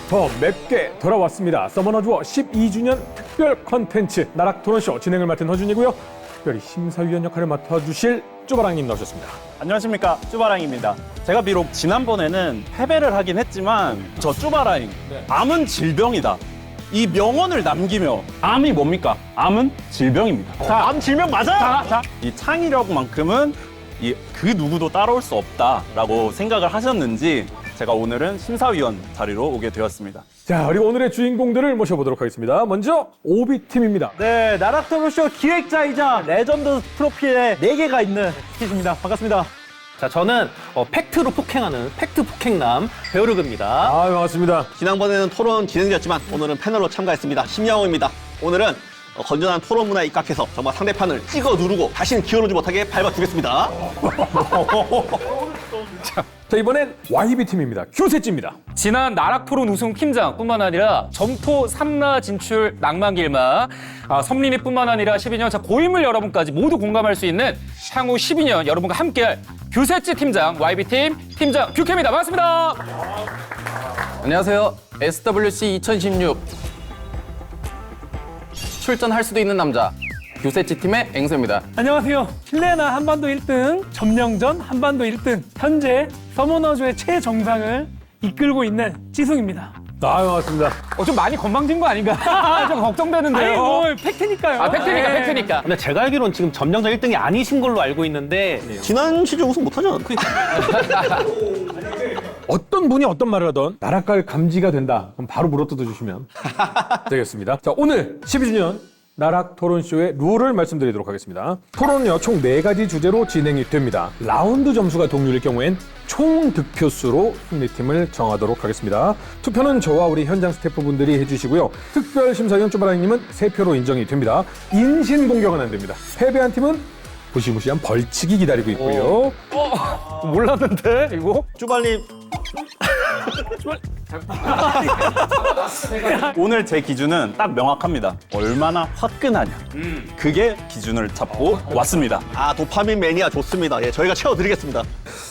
더 맵게 돌아왔습니다. 서머너즈워 12주년 특별 컨텐츠 나락 토론쇼 진행을 맡은 허준이고요. 특별히 심사위원 역할을 맡아주실 쪼바랑님 나오셨습니다. 안녕하십니까, 쭈바랑입니다. 제가 비록 지난번에는 패배를 하긴 했지만 저 쭈바랑, 암은 질병이다. 이 명언을 남기며 암이 뭡니까? 암은 질병입니다. 자, 암 질병 맞아? 이 창의력만큼은 그 누구도 따라올 수 없다라고 생각을 하셨는지 제가 오늘은 심사위원 자리로 오게 되었습니다. 자, 그리고 오늘의 주인공들을 모셔보도록 하겠습니다. 먼저 오비팀입니다. 네, 나락토론쇼 기획자이자 레전드 프로필에 4개가 있는 스티즈입니다. 반갑습니다. 자, 저는 팩트로 폭행하는 팩트 폭행남 배우르그입니다. 아, 반갑습니다. 지난번에는 토론 진행자였지만 오늘은 패널로 참가했습니다. 심양호입니다. 오늘은 건전한 토론 문화에 입각해서 정말 상대편을 찍어 누르고 다시는 기어오르지 못하게 밟아주겠습니다. 자, 이번엔 YB팀입니다. 큐세찌입니다. 지난 나락토론 우승 팀장뿐만 아니라 점토 3라 진출 낭만길마, 섬림이뿐만 아니라 12년 차 고인물 여러분까지 모두 공감할 수 있는 향후 12년 여러분과 함께할 규세찌 팀장 YB팀 팀장 규케입니다. 반갑습니다. 안녕하세요. SWC 2016 출전할 수도 있는 남자 규세치 팀의 앵소입니다. 안녕하세요. 실내나 한반도 1등, 점령전 한반도 1등, 현재 서머너즈의 최정상을 이끌고 있는 찌승입니다. 아, 반갑습니다. 좀 많이 건방진 거 아닌가? 좀 걱정되는데요. 아니, 뭐 팩트니까요. 팩트니까, 네. 팩트니까. 근데 제가 알기로는 지금 점령자 1등이 아니신 걸로 알고 있는데 지난 시즌 우승 못하지 않았나? 어떤 분이 어떤 말을 하던 나락갈 감지가 된다. 그럼 바로 물어뜯어 주시면 되겠습니다. 자, 오늘 12주년 나락 토론쇼의 룰을 말씀드리도록 하겠습니다. 토론은요, 총 4가지 주제로 진행이 됩니다. 라운드 점수가 동률일 경우엔 총 득표수로 승리팀을 정하도록 하겠습니다. 투표는 저와 우리 현장 스태프분들이 해주시고요. 특별심사위원 쪼바랑님은 3표로 인정이 됩니다. 인신공격은 안 됩니다. 패배한 팀은 무시무시한 벌칙이 기다리고 있고요. 몰랐는데, 이거? 쭈발님 오늘 제 기준은 딱 명확합니다. 얼마나 화끈하냐. 그게 기준을 잡고 왔습니다. 도파민 매니아 좋습니다. 예, 저희가 채워드리겠습니다.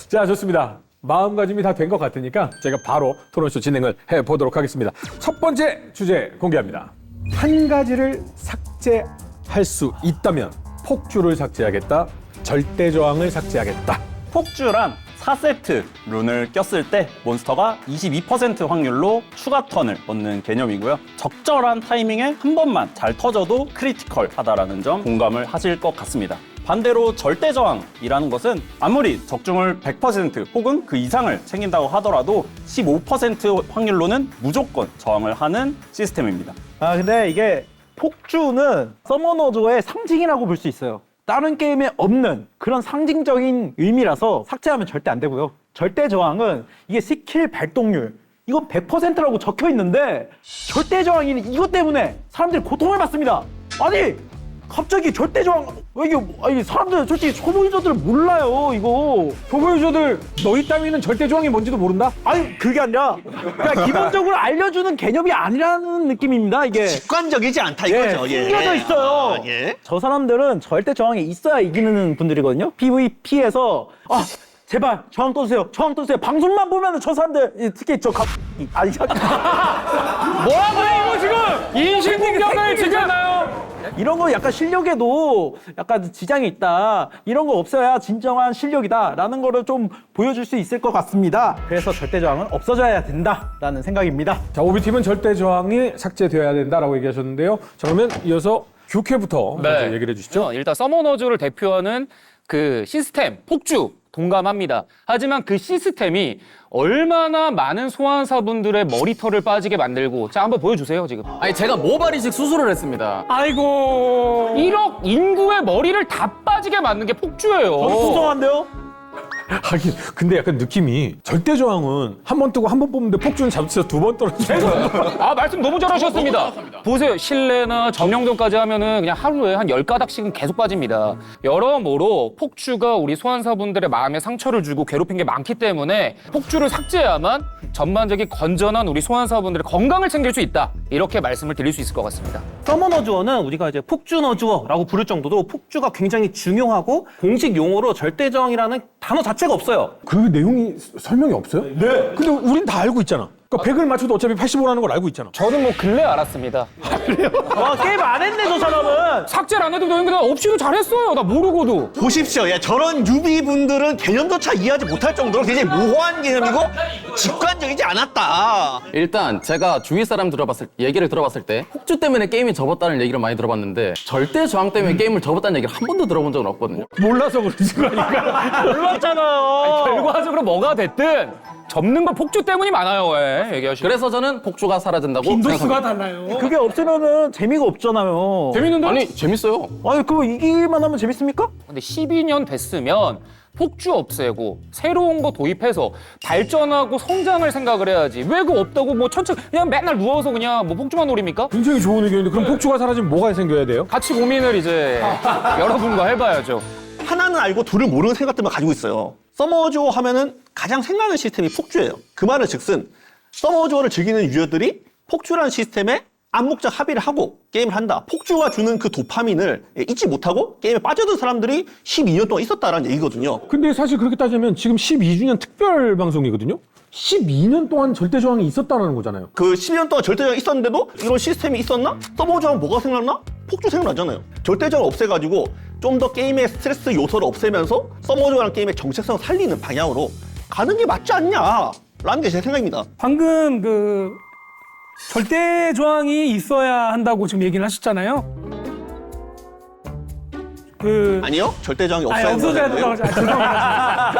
자, 좋습니다. 마음가짐이 다 된 것 같으니까 제가 바로 토론쇼 진행을 해보도록 하겠습니다. 첫 번째 주제 공개합니다. 한 가지를 삭제할 수 있다면 폭주를 삭제하겠다, 절대저항을 삭제하겠다. 폭주란 4세트 룬을 꼈을 때 몬스터가 22% 확률로 추가 턴을 얻는 개념이고요. 적절한 타이밍에 한 번만 잘 터져도 크리티컬하다라는 점 공감을 하실 것 같습니다. 반대로 절대저항이라는 것은 아무리 적중을 100% 혹은 그 이상을 챙긴다고 하더라도 15% 확률로는 무조건 저항을 하는 시스템입니다. 근데 이게 폭주는 서머너즈의 상징이라고 볼 수 있어요. 다른 게임에 없는 그런 상징적인 의미라서 삭제하면 절대 안 되고요. 절대 저항은 이게 스킬 발동률, 이건 100%라고 적혀 있는데 절대 저항이 이것 때문에 사람들이 고통을 받습니다. 아니, 갑자기 절대 저항, 이게 사람들 솔직히 초보 유저들 몰라요, 이거. 초보 유저들 너희 따위는 절대저항이 뭔지도 모른다? 아니, 그게 아니라 그냥 기본적으로 알려주는 개념이 아니라는 느낌입니다, 이게. 직관적이지 않다 이거죠. 숨겨져 있어요. 예. 저 사람들은 절대 저항이 있어야 이기는 분들이거든요. PVP에서 제발 저항 떠주세요. 저항 떠주세요. 방송만 보면은 저 사람들 특히 아니 뭐라고요, 이거 지금? 인신공격을 지잖아요. 이런 거 약간 실력에도 약간 지장이 있다. 이런 거 없어야 진정한 실력이다라는 거를 좀 보여줄 수 있을 것 같습니다. 그래서 절대 저항은 없어져야 된다라는 생각입니다. 자, 오비팀은 절대저항이 삭제되어야 된다라고 얘기하셨는데요. 자, 그러면 이어서 규케부터 먼저 얘기를 해주시죠. 일단 서머너즈를 대표하는 그 시스템, 폭주, 동감합니다. 하지만 그 시스템이 얼마나 많은 소환사분들의 머리털을 빠지게 만들고, 자, 한번 보여주세요, 지금. 아니, 제가 모발 이식 수술을 했습니다. 아이고. 1억 인구의 머리를 다 빠지게 만든 게 폭주예요. 죄송한데요? 하긴, 근데 약간 느낌이 절대저항은 한 번 뜨고 한 번 뽑는데 폭주는 잡으면서 2번 떨어지는 말씀 너무 잘하셨습니다. 보세요. 실내나 점령전까지 하면은 그냥 하루에 한 10가닥씩은 계속 빠집니다. 여러모로 폭주가 우리 소환사분들의 마음에 상처를 주고 괴롭힌 게 많기 때문에 폭주를 삭제해야만 전반적인 건전한 우리 소환사분들의 건강을 챙길 수 있다. 이렇게 말씀을 드릴 수 있을 것 같습니다. 서머너주어는 우리가 이제 폭주너주어라고 부를 정도로 폭주가 굉장히 중요하고 공식 용어로 절대저항이라는 단어 자체가 없어요. 그 내용이 설명이 없어요? 네. 근데 우린 다 알고 있잖아. 그러니까 100을 맞춰도 어차피 85라는 걸 알고 있잖아. 저는 뭐 근래 알았습니다. 와, 게임 안 했네, 저 사람은. 삭제를 안 해도 되는데 나 없이도 잘했어요. 나 모르고도. 보십시오. 야, 저런 유비분들은 개념조차 이해하지 못할 정도로 굉장히 모호한 개념이고 직관적이지 않았다. 일단 제가 주위 사람 얘기를 들어봤을 때 폭주 때문에 게임이 접었다는 얘기를 많이 들어봤는데 절대 저항 때문에 게임을 접었다는 얘기를 한 번도 들어본 적은 없거든요. 몰라서 그러지 거니까. 몰랐잖아요. 결과적으로 뭐가 됐든 접는 건 폭주 때문이 많아요. 왜 얘기하시죠? 그래서 저는 폭주가 사라진다고 빈도수가 생각합니다. 달라요. 그게 없으면은 재미가 없잖아요. 재밌는데? 아니 재밌어요. 아니, 그거 이기기만 하면 재밌습니까? 근데 12년 됐으면 폭주 없애고 새로운 거 도입해서 발전하고 성장을 생각을 해야지. 왜 그거 없다고 뭐 천천히 그냥 맨날 누워서 그냥 뭐 폭주만 노립니까? 굉장히 좋은 의견인데 그럼 폭주가 사라지면 뭐가 생겨야 돼요? 같이 고민을 이제 여러분과 해봐야죠. 하나는 알고 둘을 모르는 생각들만 가지고 있어요. 서머주어 하면은 가장 생각나는 시스템이 폭주예요. 그 말은 즉슨 서머주어를 즐기는 유저들이 폭주라는 시스템에 암묵적 합의를 하고 게임을 한다. 폭주가 주는 그 도파민을 잊지 못하고 게임에 빠져든 사람들이 12년 동안 있었다라는 얘기거든요. 근데 사실 그렇게 따지면 지금 12주년 특별 방송이거든요. 12년 동안 절대 저항이 있었다는 거잖아요. 그 12년 동안 절대저항이 있었는데도 이런 시스템이 있었나? 서머주어는 뭐가 생각나? 폭주 생각나잖아요. 절대저항을 없애가지고 좀 더 게임의 스트레스 요소를 없애면서 서머주어라는 게임의 정체성을 살리는 방향으로 가는 게 맞지 않냐라는 게 제 생각입니다. 방금 그 절대 조항이 있어야 한다고 지금 얘기를 하셨잖아요. 그 아니요? 절대저항이 아니, 없어야 없어져야 된다고 죄송합니다.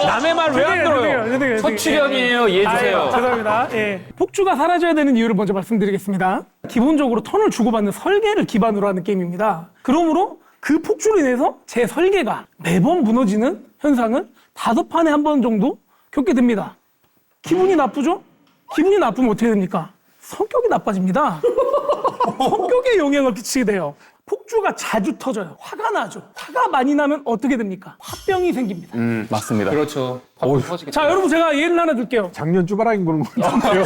남의 말 왜 안 들어요? 첫 출연이에요. 이해해 주세요. 죄송합니다. 예. 폭주가 사라져야 되는 이유를 먼저 말씀드리겠습니다. 기본적으로 턴을 주고받는 설계를 기반으로 하는 게임입니다. 그러므로 그 폭주로 인해서 제 설계가 매번 무너지는 현상을 5판에 한 번 정도 겪게 됩니다. 기분이 나쁘죠? 기분이 나쁘면 어떻게 됩니까? 성격이 나빠집니다. 성격에 영향을 끼치게 돼요. 폭주가 자주 터져요. 화가 나죠. 화가 많이 나면 어떻게 됩니까? 화병이 생깁니다. 맞습니다. 그렇죠. 자, 여러분 제가 예를 하나 들게요. 작년 쭈바라기 보는 거 같아요.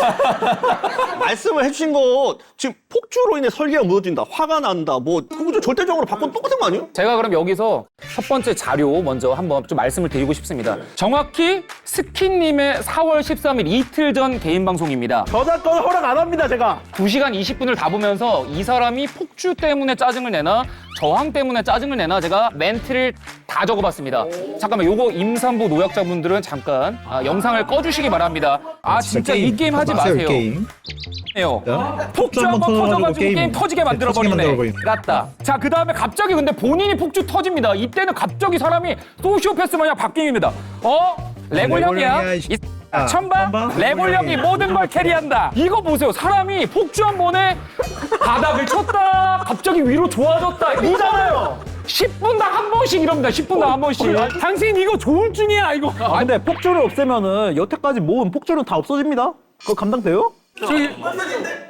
말씀을 해주신 거 지금 폭주로 인해 설계가 무너진다, 화가 난다, 뭐 그거 좀 절대적으로 바꿔 똑같은 거 아니에요? 제가 그럼 여기서 첫 번째 자료 먼저 한번 좀 말씀을 드리고 싶습니다. 정확히 스킨님의 4월 13일 이틀 전 개인 방송입니다. 저작권 허락 안 합니다, 제가. 2시간 20분을 다 보면서 이 사람이 폭주 때문에 짜증을 내나 저항 때문에 짜증을 내나 제가 멘트를 다 적어봤습니다. 잠깐만, 요거 임산부 노약자분들은 잠깐 영상을 꺼주시기 바랍니다. 진짜 이 게임 하지 마세요. 폭주 한번 터져가지고 게임 터지게 만들어버리네. 낫다. 자, 그 다음에 갑자기 근데 본인이 폭주 터집니다. 이때는 갑자기 사람이 소시오패스 마냥 바뀝니다. 레골 형이야? 천바? 레골 형이 모든 걸 캐리한다. 이거 보세요. 사람이 폭주 한 번에 바닥을 쳤다. 갑자기 위로 좋아졌다. 이잖아요. 10분당 한 번씩 이럽니다. 10분당 한 번씩. 당신 이거 조울증이야 이거. 근데 폭주를 없애면은 여태까지 모은 폭주는 다 없어집니다. 그거 감당돼요? 저희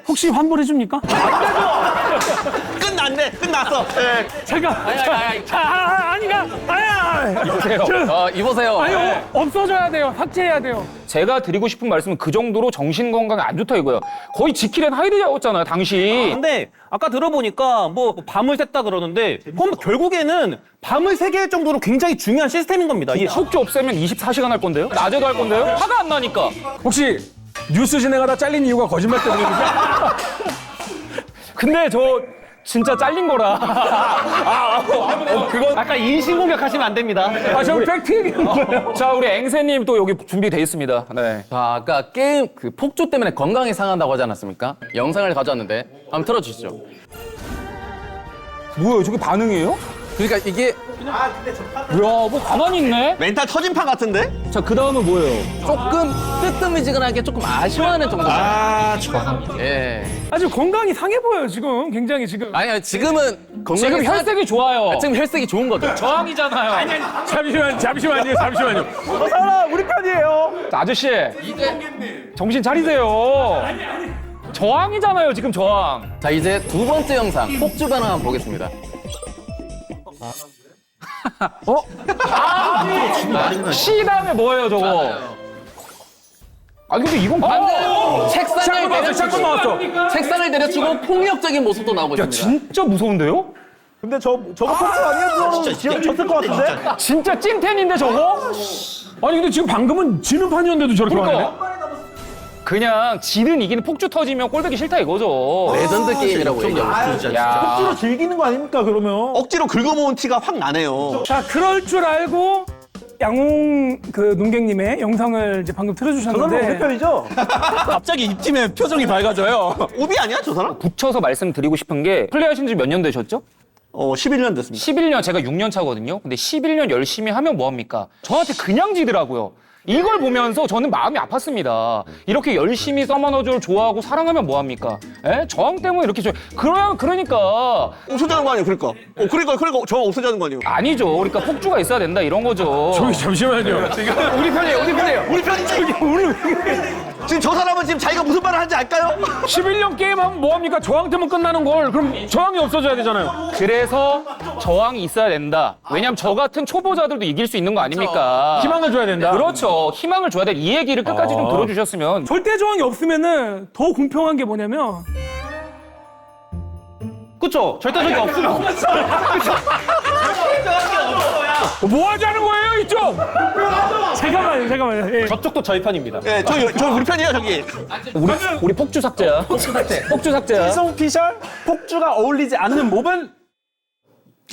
혹시 환불해 줍니까? 끝났네, 끝났어. 예. 잠깐. 이보세요. 이보세요. 아니요, 없어져야 돼요. 삭제해야 돼요. 제가 드리고 싶은 말씀은 그 정도로 정신 건강에 안 좋다 이거예요. 거의 지킬앤 하이드였잖아요, 당시. 근데 아까 들어보니까 뭐 밤을 샜다 그러는데 결국에는 밤을 새게 할 정도로 굉장히 중요한 시스템인 겁니다. 이게 폭주 없애면 24시간 할 건데요? 낮에도 할 건데요? 화가 안 나니까. 혹시 뉴스 진행하다 잘린 이유가 거짓말 때문입니까? 근데 저 진짜 잘린 거라. 그거 아까 인신공격 하시면 안 됩니다. 저 팩트 얘기하는 거예요. 자, 우리 앵세님 또 여기 준비돼 있습니다. 네. 자, 아까 게임 그 폭주 때문에 건강이 상한다고 하지 않았습니까? 영상을 가져왔는데 한번 틀어주시죠. 뭐예요? 저게 반응이에요? 그러니까 이게 야, 뭐 가만히 있네? 멘탈 터진판 같은데? 자, 그 다음은 뭐예요? 조금 뜨뜻미지근하게 조금 아쉬워하는 정도. 예. 아주 건강이 상해 보여요 지금. 굉장히 지금. 아니요, 지금은 건강이 지금 혈색이 좋아요. 지금 혈색이 좋은 거죠. 저항이잖아요. 잠시만요. 저 사람 우리 편이에요. 아저씨, 정신 차리세요. 저항이잖아요, 지금 저항. 자, 이제 두 번째 영상 폭주 반응 한번 보겠습니다. C 다음에 뭐예요, 저거? 근데 이건 방금 책상을 샷건 나왔어. 책상을 내려치고 폭력적인 모습도 나오고 야, 있습니다. 진짜 무서운데요? 근데 저거 폭주 아니었으면 지금 졌을 것 같은데? 진짜 찐텐인데, 저거? 아니 근데 지금 방금은 지는 판이었는데도 저렇게 그러니까. 하네. 그냥 지든 이기는 폭주 터지면 꼴보기 싫다 이거죠. 레전드 게임이라고 얘기하고 있죠. 야. 폭주로 즐기는 거 아닙니까 그러면? 억지로 긁어모은 티가 확 나네요. 자, 그럴 줄 알고 양홍 그 농객님의 영상을 이제 방금 저 사람 틀어주셨는데 대표이죠? 갑자기 이 팀의 표정이 밝아져요. 오비 아니야 저 사람? 붙여서 말씀드리고 싶은 게 플레이하신 지 몇 년 되셨죠? 11년 됐습니다. 11년, 제가 6년 차거든요. 근데 11년 열심히 하면 뭐합니까? 저한테 그냥 지더라고요. 이걸 보면서 저는 마음이 아팠습니다. 이렇게 열심히 서머너즈를 좋아하고 사랑하면 뭐합니까? 에? 저항 때문에 이렇게 그러니까 없어지는 거 아니에요, 그러니까. 그러니까 저항 없어지는 거 아니에요. 아니죠. 그러니까 폭주가 있어야 된다 이런 거죠. 저기 잠시만요. 우리 편이에요. 우리 편이지. 지금 저 사람은 지금 자기가 무슨 말을 하는지 알까요? 11년 게임하면 뭐합니까? 저항 때문에 끝나는 걸. 그럼 저항이 없어져야 되잖아요. 그래서 저항이 있어야 된다. 왜냐면 저 같은 초보자들도 이길 수 있는 거 아닙니까? 희망을 줘야 된다. 그렇죠. 희망을 줘야 돼. 이 얘기를 끝까지 좀 들어주셨으면. 절대 저항이 없으면은 더 공평한 게 뭐냐면 그쵸? 절대적이 없으면. 뭐 하자는 거예요, 이쪽? 잠깐만요. 예. 저쪽도 저희 편입니다. 네, 저희 우리 편이에요, 저기. 우리 폭주 삭제야. 폭주 삭제야. 일성 피셜 폭주가 어울리지 않는 몹은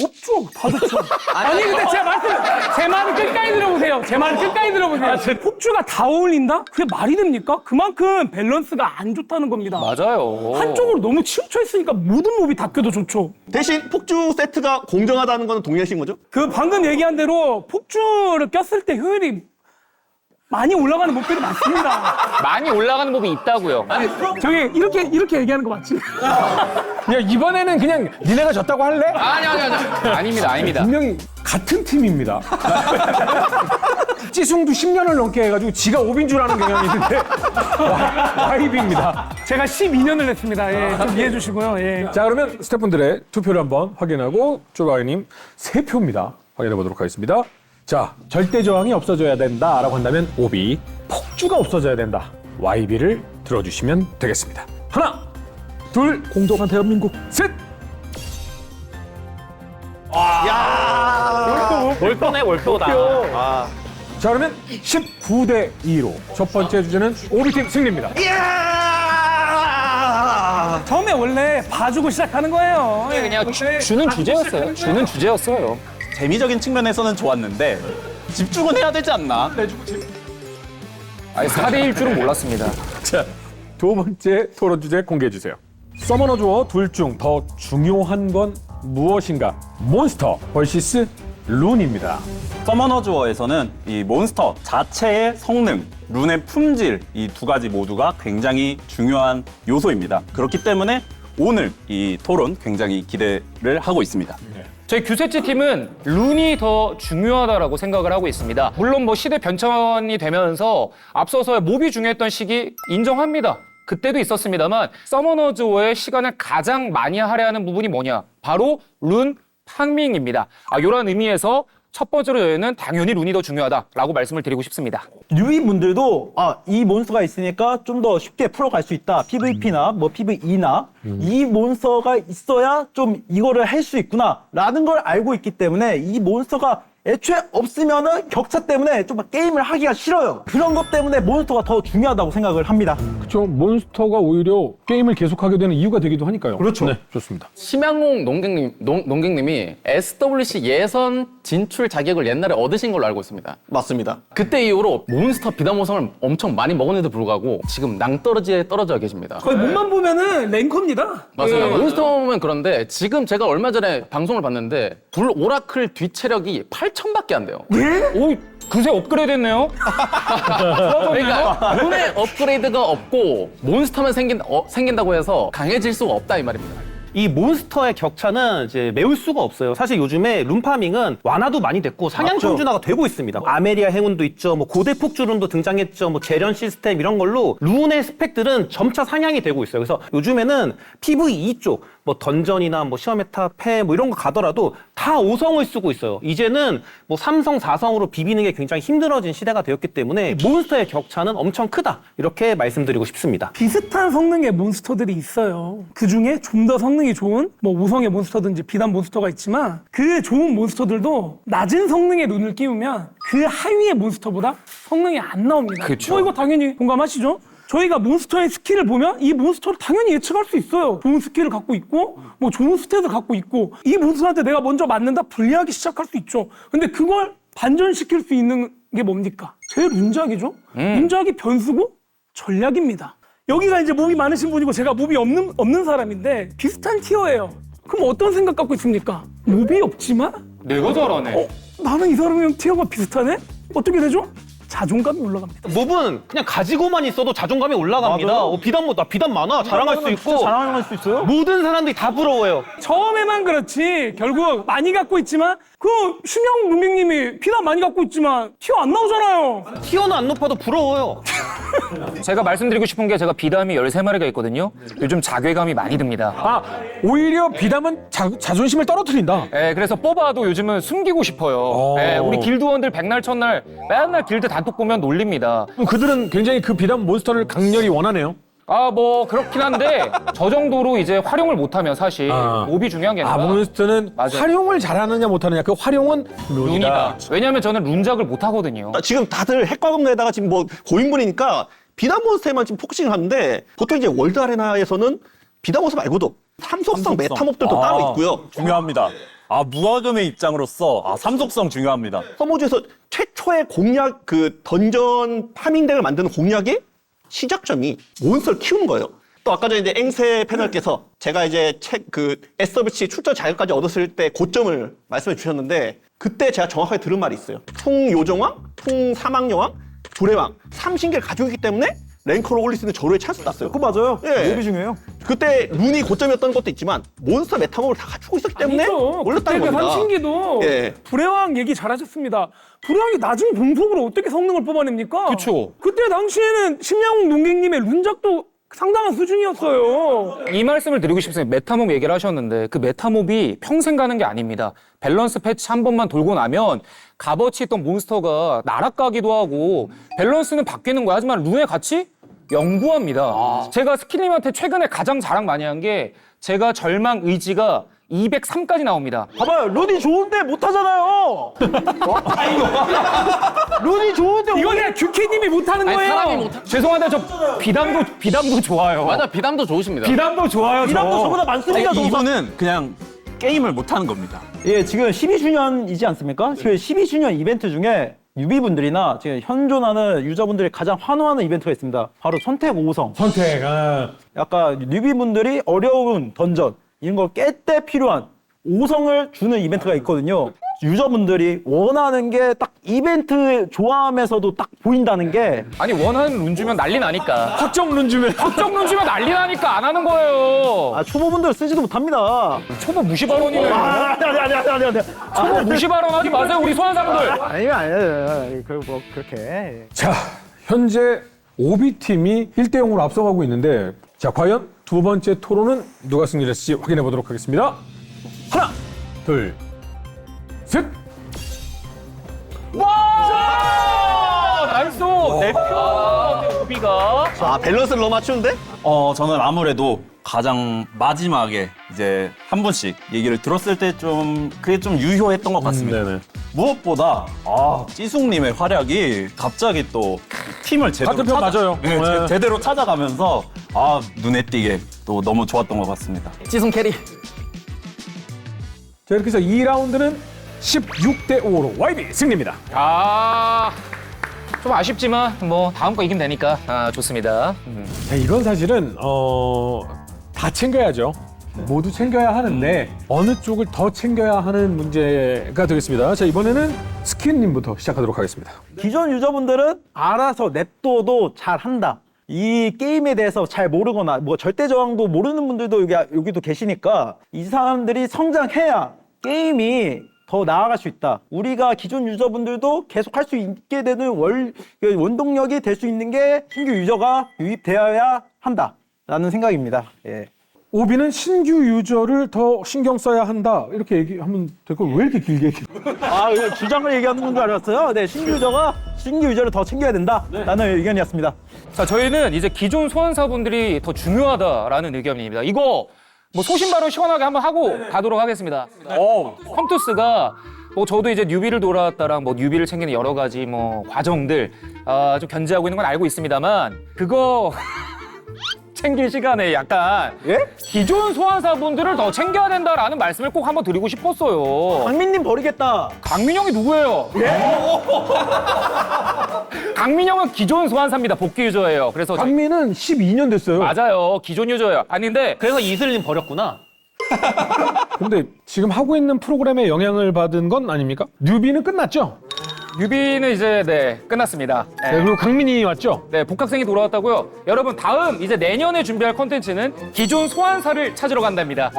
없죠. 다 좋죠. 아니 근데 제 말을 끝까지 들어보세요. 폭주가 다 어울린다? 그게 말이 됩니까? 그만큼 밸런스가 안 좋다는 겁니다. 맞아요. 한쪽으로 너무 치우쳐 있으니까 모든 몹이 다 껴도 좋죠. 대신 폭주 세트가 공정하다는 건 동의하신 거죠? 그 방금 얘기한 대로 폭주를 꼈을 때 효율이 많이 올라가는 몹들이 많습니다. 많이 올라가는 법이 있다고요. 저기 이렇게 얘기하는 거 맞지? 야, 이번에는 그냥 니네가 졌다고 할래? 아니. 아닙니다. 분명히 같은 팀입니다. 찌숭도 10년을 넘게 해가지고 지가 5인 줄 아는 개념이 있는데 와이비입니다. 제가 12년을 했습니다. 예, 좀 이해해 주시고요. 예. 자, 그러면 스태프분들의 투표를 한번 확인하고 쪼바이님 3표입니다. 확인해 보도록 하겠습니다. 자, 절대 저항이 없어져야 된다라고 한다면 오비, 폭주가 없어져야 된다. YB를 들어주시면 되겠습니다. 하나, 둘, 공정한 대한민국, 셋! 월표다. 자, 그러면 19대 2로 첫 번째 주제는 오비팀 승리입니다. 처음에 원래 봐주고 시작하는 거예요. 그냥 주는 주제였어요. 재미적인 측면에서는 좋았는데 집중은 해야 되지 않나? 아니 4대1 줄은 몰랐습니다. 자, 두 번째 토론 주제 공개해 주세요. 서머너즈와 둘 중 더 중요한 건 무엇인가? 몬스터 vs 룬입니다. 서머너즈워에서는 이 몬스터 자체의 성능, 룬의 품질 이 두 가지 모두가 굉장히 중요한 요소입니다. 그렇기 때문에 오늘 이 토론 굉장히 기대를 하고 있습니다. 저희 규세치 팀은 룬이 더 중요하다라고 생각을 하고 있습니다. 물론 뭐 시대 변천이 되면서 앞서서 몹이 중요했던 시기 인정합니다. 그때도 있었습니다만 서머너즈워의 시간을 가장 많이 할애하는 부분이 뭐냐? 바로 룬 파밍입니다. 이런 의미에서 첫 번째로 저희는 당연히 룬이 더 중요하다라고 말씀을 드리고 싶습니다. 뉴비분들도 이 몬스터가 있으니까 좀 더 쉽게 풀어갈 수 있다. PVP나 뭐 PVE나 이 몬스터가 있어야 좀 이거를 할 수 있구나 라는 걸 알고 있기 때문에 이 몬스터가 애초에 없으면은 격차 때문에 좀 게임을 하기가 싫어요. 그런 것 때문에 몬스터가 더 중요하다고 생각을 합니다. 그렇죠. 몬스터가 오히려 게임을 계속하게 되는 이유가 되기도 하니까요. 그렇죠. 네, 좋습니다. 심양홍 농객님이 SWC 예선 진출 자격을 옛날에 얻으신 걸로 알고 있습니다. 맞습니다. 그때 이후로 몬스터 비단모성을 엄청 많이 먹었는데도 불구하고 지금 낭떠러지에 떨어져 계십니다. 거의 몸만 보면은 랭커입니다. 맞습니다. 몬스터는 그런데 지금 제가 얼마 전에 방송을 봤는데 불 오라클 뒤체력이 8,000밖에 안 돼요. 오, 그새 업그레이드 했네요. 그러니까 룬의 업그레이드가 없고 몬스터만 생긴다고 해서 강해질 수가 없다 이 말입니다. 이 몬스터의 격차는 이제 메울 수가 없어요. 사실 요즘에 룬파밍은 완화도 많이 됐고 상향 평준화가 되고 있습니다. 아메리아 행운도 있죠. 뭐 고대 폭주룬도 등장했죠. 뭐 재련 시스템 이런 걸로 룬의 스펙들은 점차 상향이 되고 있어요. 그래서 요즘에는 PVE 쪽 뭐 던전이나 뭐 시어메타 패 뭐 이런 거 가더라도 다 5성을 쓰고 있어요. 이제는 뭐 3성, 4성으로 비비는 게 굉장히 힘들어진 시대가 되었기 때문에 몬스터의 격차는 엄청 크다. 이렇게 말씀드리고 싶습니다. 비슷한 성능의 몬스터들이 있어요. 그 중에 좀 더 성능이 좋은 뭐 5성의 몬스터든지 비단 몬스터가 있지만 그 좋은 몬스터들도 낮은 성능의 룬을 끼우면 그 하위의 몬스터보다 성능이 안 나옵니다. 그쵸. 이거 당연히 공감하시죠? 저희가 몬스터의 스킬을 보면 이 몬스터를 당연히 예측할 수 있어요. 좋은 스킬을 갖고 있고 뭐 좋은 스탯을 갖고 있고 이 몬스터한테 내가 먼저 맞는다 불리하기 시작할 수 있죠. 근데 그걸 반전시킬 수 있는 게 뭡니까? 제 룬작이죠. 룬작이 변수고 전략입니다. 여기가 이제 몹이 많으신 분이고 제가 몹이 없는 사람인데 비슷한 티어예요. 그럼 어떤 생각 갖고 있습니까? 몹이 없지만 내가 잘하네. 나는 이 사람이랑 티어가 비슷하네? 어떻게 되죠? 자존감이 올라갑니다. 몹은 그냥 가지고만 있어도 자존감이 올라갑니다. 나 비단 많아. 자랑할 수 있고. 자랑할 수 있어요? 모든 사람들이 다 부러워요. 처음에만 그렇지 결국 많이 갖고 있지만 그 심영 문객님이 피난 많이 갖고 있지만 티어 안 나오잖아요. 티어는 안 높아도 부러워요. 제가 말씀드리고 싶은 게 제가 비담이 13마리가 있거든요. 요즘 자괴감이 많이 듭니다. 아, 오히려 비담은 자존심을 떨어뜨린다. 예, 그래서 뽑아도 요즘은 숨기고 싶어요. 예, 우리 길드원들 백날 첫날 맨날 길드 단톡 보면 놀립니다. 그럼 그들은 굉장히 그 비담 몬스터를 강렬히 원하네요. 아, 뭐 그렇긴 한데 저 정도로 이제 활용을 못하면 사실 아. 몹이 중요한 게 아, 아니라 몬스터는 맞아요. 활용을 잘하느냐 못하느냐 그 활용은 룬이다. 왜냐면 저는 룬작을 못하거든요. 지금 다들 핵과금에다가 지금 뭐 고인물이니까 비단 몬스터에만 지금 포커싱을 하는데 보통 이제 월드 아레나에서는 비단 몬스터 말고도 삼속성 메타몹들도 따로 있고요. 중요합니다. 아, 무과금의 입장으로서 삼속성 중요합니다. 서머즈에서 최초의 공략 그 던전 파밍덱을 만드는 공략의 시작점이 몬스터를 키우는 거예요. 또 아까 전에 이제 앵세 패널께서 제가 이제 SWC 출전 자격까지 얻었을 때 고점을 말씀해 주셨는데 그때 제가 정확하게 들은 말이 있어요. 총요정왕, 총사막여왕, 불의왕 3신기를 가지고 있기 때문에 랭커를 올릴 수 있는 절호의 찬스 땄어요. 그거 맞아요. 예. 몹이 중요해요. 그때 룬이 고점이었던 것도 있지만 몬스터 메타몹을 다 갖추고 있었기 때문에 아니죠. 올렸다는 그때 그 겁니다. 삼신기도 예. 불의왕 얘기 잘하셨습니다. 불의왕이 낮은 공속으로 어떻게 성능을 뽑아냅니까? 그쵸. 그때 당시에는 심양욱 농객님의 룬작도 상당한 수준이었어요. 이 말씀을 드리고 싶습니다. 메타몹 얘기를 하셨는데 그 메타몹이 평생 가는 게 아닙니다. 밸런스 패치 한 번만 돌고 나면 값어치 있던 몬스터가 나락가기도 하고 밸런스는 바뀌는 거야. 하지만 룬의 가치? 영구합니다. 제가 스킬님한테 최근에 가장 자랑 많이 한 게 제가 절망 의지가 203까지 나옵니다. 봐봐요. 룬이 좋은데 못하잖아요. 룬이 좋은데 이거 그냥 규케님이 못하는 아니, 거예요. 사람이 못. 죄송한데 저 비담도 좋아요. 맞아, 비담도 좋으십니다. 비담도 좋아요. 이랑도 저보다 많습니다. 저보다. 이분은 그냥 게임을 못하는 겁니다. 예, 지금 12주년이지 않습니까? 그 12주년 이벤트 중에 유비분들이나 지금 현존하는 유저분들이 가장 환호하는 이벤트가 있습니다. 바로 선택 5성. 선택. 약간 뉴비분들이 어려운 던전 이런 걸 깰 때 필요한 5성을 주는 이벤트가 있거든요. 유저분들이 원하는 게 딱 이벤트 좋아하면서도 딱 보인다는 게 아니 원하는 룬 주면 난리 나니까. 확정 룬 주면 확정 룬 주면 난리 나니까 안 하는 거예요. 초보분들 쓰지도 못합니다. 초보 무시 발언이네. 아니. 초보 무시 발언 하지 마세요 우리 소환사분들. 아니. 뭐 그렇게. 자, 현재 오비팀이 1대0으로 앞서가고 있는데 자, 과연 두 번째 토론은 누가 승리를 했을지 확인해 보도록 하겠습니다. 하나, 둘, 셋. 나이스. 내표 오비가. 아 밸런스를 너무 맞추는데? 저는 아무래도 가장 마지막에 이제 한 분씩 얘기를 들었을 때 좀 그게 좀 유효했던 것 같습니다. 네네. 무엇보다 찌숙님의 활약이 갑자기 또 팀을 제대로 같은 편 맞아요. 네, 네. 제대로 찾아가면서 눈에 띄게 또 너무 좋았던 것 같습니다. 찌승 캐리. 자, 이렇게 해서 2라운드는 16대5로 YB 승리입니다. 좀 아쉽지만 뭐 다음 거 이기면 되니까 좋습니다. 자, 이건 사실은 다 챙겨야죠. 모두 챙겨야 하는데 어느 쪽을 더 챙겨야 하는 문제가 되겠습니다. 자, 이번에는 스킨님부터 시작하도록 하겠습니다. 기존 유저분들은 알아서 냅둬도 잘한다. 이 게임에 대해서 잘 모르거나 뭐 절대 저항도 모르는 분들도 여기도 계시니까 이 사람들이 성장해야 게임이 더 나아갈 수 있다. 우리가 기존 유저분들도 계속 할 수 있게 되는 원동력이 될 수 있는 게 신규 유저가 유입되어야 한다라는 생각입니다. 예. 오비는 신규 유저를 더 신경 써야 한다. 이렇게 얘기하면 될 걸 왜 이렇게 길게 얘기해? 주장을 얘기하는 건 줄 알았어요. 네, 신규 유저를 더 챙겨야 된다라는 의견이었습니다. 자, 저희는 이제 기존 소환사분들이 더 중요하다라는 의견입니다. 이거 뭐 소신 발언 시원하게 한번 하고 가도록 하겠습니다. 컴투스가 뭐 저도 이제 뉴비를 돌아왔다랑 뭐 뉴비를 챙기는 여러 가지 뭐 과정들 좀 견제하고 있는 건 알고 있습니다만 그거 챙길 시간에 약간 기존 소환사분들을 더 챙겨야 된다라는 말씀을 꼭 한번 드리고 싶었어요. 강민님 버리겠다. 강민영이 누구예요? 강민영은 기존 소환사입니다. 복귀 유저예요. 그래서 강민은 12년 됐어요. 맞아요. 기존 유저예요. 아닌데 그래서 이슬님 버렸구나. 근데 지금 하고 있는 프로그램에 영향을 받은 건 아닙니까? 뉴비는 끝났죠? 뉴비는 이제 네 끝났습니다. 네, 그리고 강민이 왔죠? 네, 복학생이 돌아왔다고요. 여러분 다음 이제 내년에 준비할 컨텐츠는 기존 소환사를 찾으러 간답니다.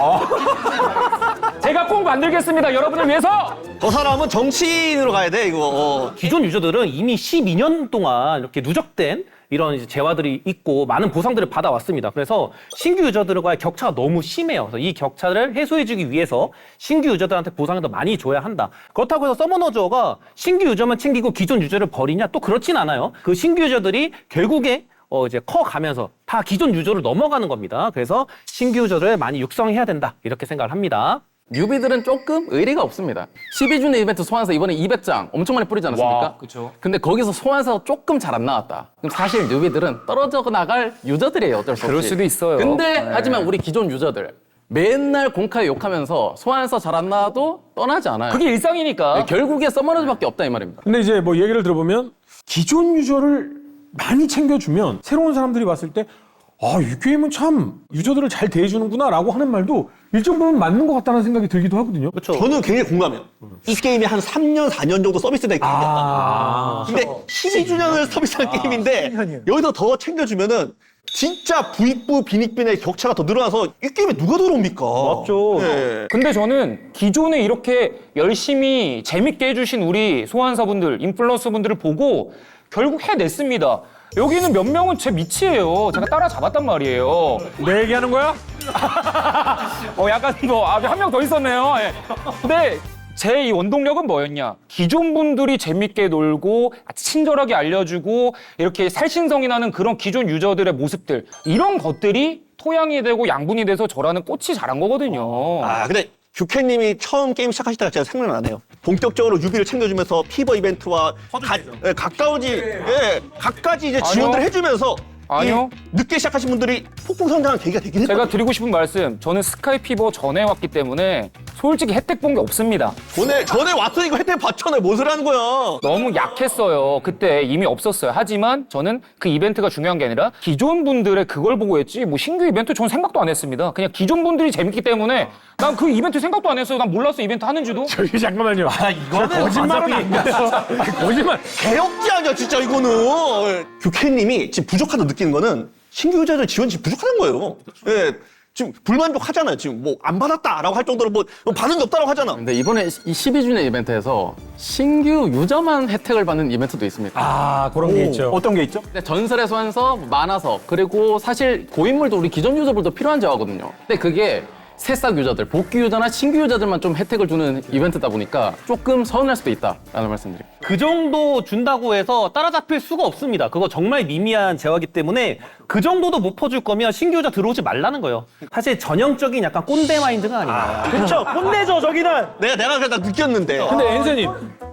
제가 꼭 만들겠습니다. 여러분을 위해서. 저 사람은 정치인으로 가야 돼 이거. 기존 유저들은 이미 12년 동안 이렇게 누적된 이런 이제 재화들이 있고 많은 보상들을 받아왔습니다. 그래서 신규 유저들과의 격차가 너무 심해요. 그래서 이 격차를 해소해주기 위해서 신규 유저들한테 보상을 더 많이 줘야 한다. 그렇다고 해서 서머너저가 신규 유저만 챙기고 기존 유저를 버리냐? 또 그렇진 않아요. 그 신규 유저들이 결국에 이제 커가면서 다 기존 유저로 넘어가는 겁니다. 그래서 신규 유저를 많이 육성해야 된다. 이렇게 생각을 합니다. 뉴비들은 조금 의리가 없습니다. 12주년 이벤트 소환사 이번에 200장 엄청 많이 뿌리지 않았습니까? 와, 그쵸. 근데 거기서 소환사가 조금 잘 안 나왔다. 그럼 사실 뉴비들은 떨어져 나갈 유저들이에요. 어쩔 수 없이. 그럴 수도 있어요. 근데 하지만 우리 기존 유저들 맨날 공카에 욕하면서 소환사 잘 안 나와도 떠나지 않아요. 그게 일상이니까. 네, 결국에 서머너즈밖에 없다 이 말입니다. 근데 이제 뭐 얘기를 들어보면 기존 유저를 많이 챙겨주면 새로운 사람들이 봤을 때 이 게임은 참 유저들을 잘 대해주는구나 라고 하는 말도 일정 부분 맞는 것 같다는 생각이 들기도 하거든요. 그렇죠. 저는 굉장히 공감해요. 이 게임이 한 3년, 4년 정도 서비스된 게임이었다. 근데 12주년을 서비스한 게임인데 여기서 더 챙겨주면은 진짜 부익부, 빈익빈의 격차가 더 늘어나서 이 게임에 누가 들어옵니까? 맞죠. 네. 근데 저는 기존에 이렇게 열심히 재밌게 해주신 우리 소환사분들, 인플루언서분들을 보고 결국 해냈습니다. 여기는 몇 명은 제 밑이에요. 제가 따라잡았단 말이에요. 내 얘기하는 거야? 약간 한 명 더 있었네요. 예. 근데 제 이 원동력은 뭐였냐? 기존 분들이 재밌게 놀고 친절하게 알려주고 이렇게 살신성이 나는 그런 기존 유저들의 모습들 이런 것들이 토양이 되고 양분이 돼서 저라는 꽃이 자란 거거든요. 근데 규캐님이 처음 게임 시작하실 때가 제가 생각나네요. 본격적으로 유비를 챙겨주면서 피버 이벤트와 각가지 이제 지원들을 해주면서 아니요. 늦게 시작하신 분들이 폭풍 성장한 계기가 되긴 했거든요. 제가 드리고 싶은 말씀, 저는 스카이 피버 전에 왔기 때문에 솔직히 혜택 본 게 없습니다. 전에 왔으니 이거 혜택 받잖아요. 무엇을 하는 거야? 너무 약했어요. 그때 이미 없었어요. 하지만 저는 그 이벤트가 중요한 게 아니라 기존 분들의 그걸 보고 했지 뭐 신규 이벤트 전 생각도 안 했습니다. 그냥 기존 분들이 재밌기 때문에 난 그 이벤트 생각도 안 했어요. 난 몰랐어 이벤트 하는지도. 저기 잠깐만요. 이거는 거짓말은 안 돼요. 거짓말. 개혁지 아니야 진짜 이거는. 규캐님이 지금 부족하다 느끼는 거는 신규 유저들 지원이 지금 부족하는 거예요. 예. 지금 불만족 하잖아요. 지금 뭐 안 받았다라고 할 정도로 뭐 받은 게 없다라고 하잖아. 근데 이번에 이 12주년 이벤트에서 신규 유저만 혜택을 받는 이벤트도 있습니다. 그런 게 있죠. 어떤 게 있죠? 근데 전설의 소환서, 만화석, 그리고 사실 고인물도 우리 기존 유저들도 필요한 재화거든요. 근데 그게 새싹 유저들, 복귀 유저나 신규 유저들만 좀 혜택을 주는 이벤트다 보니까 조금 서운할 수도 있다라는 말씀드립니다. 그 정도 준다고 해서 따라잡힐 수가 없습니다. 그거 정말 미미한 재화기 때문에 그 정도도 못 퍼줄 거면 신규 유저 들어오지 말라는 거예요. 사실 전형적인 약간 꼰대 마인드가 아닌가. 그렇죠. 꼰대죠, 저기는. 내가 그래도 느꼈는데. 근데 앤서님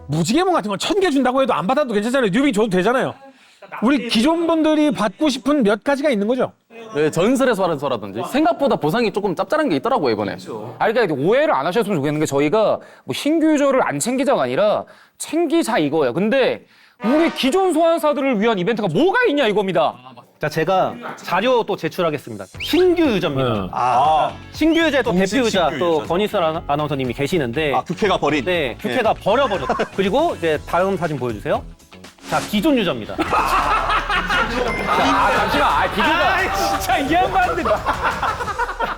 무지개몽 같은 건 1000개 준다고 해도 안 받아도 괜찮잖아요. 뉴비 줘도 되잖아요. 우리 기존 분들이 받고 싶은 몇 가지가 있는 거죠. 네, 전설의 소환서라든지 생각보다 보상이 조금 짭짤한 게 있더라고요 이번에. 그러니까 오해를 안 하셨으면 좋겠는 게 저희가 뭐 신규 유저를 안 챙기자가 아니라 챙기자 이거예요. 근데 우리 기존 소환사들을 위한 이벤트가 뭐가 있냐 이겁니다. 자, 제가 자료 또 제출하겠습니다. 신규 유저입니다. 신규 유저의 또 대표 유저 또 권희슬 아나운서님이 계시는데 규캐가 버린. 네, 규캐가 버려버렸다. 그리고 이제 다음 사진 보여주세요. 자, 기존 유저입니다. 잠시만, 비교가. 진짜 이 양반들.